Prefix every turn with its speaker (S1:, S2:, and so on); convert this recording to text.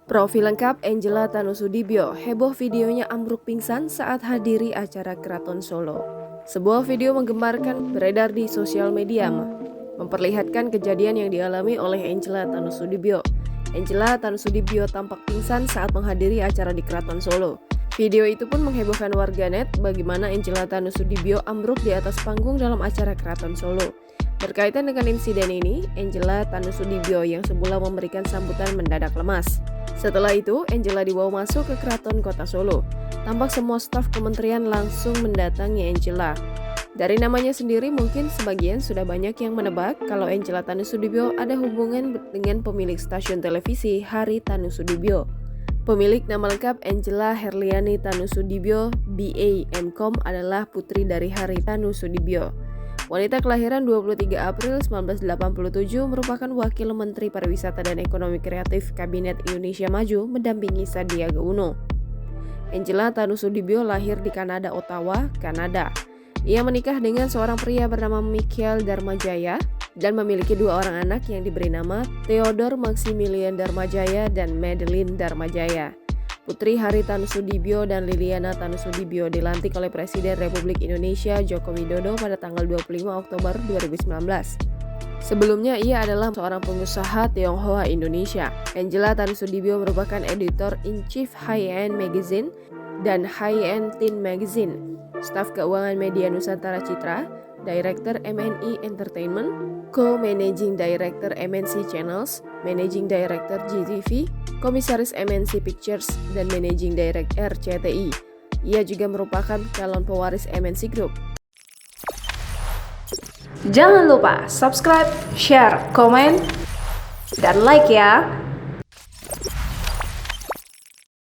S1: Profil lengkap Angela Tanusudibio, heboh videonya ambruk pingsan saat hadiri acara Keraton Solo. Sebuah video menggemparkan beredar di sosial media, memperlihatkan kejadian yang dialami oleh Angela Tanusudibio. Angela Tanusudibio tampak pingsan saat menghadiri acara di Keraton Solo. Video itu pun menghebohkan warganet bagaimana Angela Tanusudibio ambruk di atas panggung dalam acara Keraton Solo. Berkaitan dengan insiden ini, Angela Tanusudibio yang semula memberikan sambutan mendadak lemas. Setelah itu, Angela dibawa masuk ke Keraton Kota Solo. Tampak semua staf kementerian langsung mendatangi Angela. Dari namanya sendiri mungkin sebagian sudah banyak yang menebak kalau Angela Tanusudibio ada hubungan dengan pemilik stasiun televisi Hari Tanusudibio. Pemilik nama lengkap Angela Herliani Tanusudibio BA MCom adalah putri dari Hari Tanusudibio. Wanita kelahiran 23 April 1987 merupakan Wakil Menteri Pariwisata dan Ekonomi Kreatif Kabinet Indonesia Maju mendampingi Sandiaga Uno. Angela Tanusudibio lahir di Kanada, Ottawa, Kanada. Ia menikah dengan seorang pria bernama Michael Darmajaya dan memiliki dua orang anak yang diberi nama Theodore Maximilian Darmajaya dan Madeline Darmajaya. Putri Hari Tanusudibio dan Liliana Tanusudibio dilantik oleh Presiden Republik Indonesia Joko Widodo pada tanggal 25 Oktober 2019. Sebelumnya ia adalah seorang pengusaha Tionghoa Indonesia. Angela Tanusudibio merupakan editor-in-chief High-End Magazine dan High-End Teen Magazine, staf keuangan media Nusantara Citra, Director MNI Entertainment, Co-Managing Director MNC Channels, Managing Director GTV, Komisaris MNC Pictures, dan Managing Director RCTI. Ia juga merupakan calon pewaris MNC Group.
S2: Jangan lupa subscribe, share, komen, dan like ya!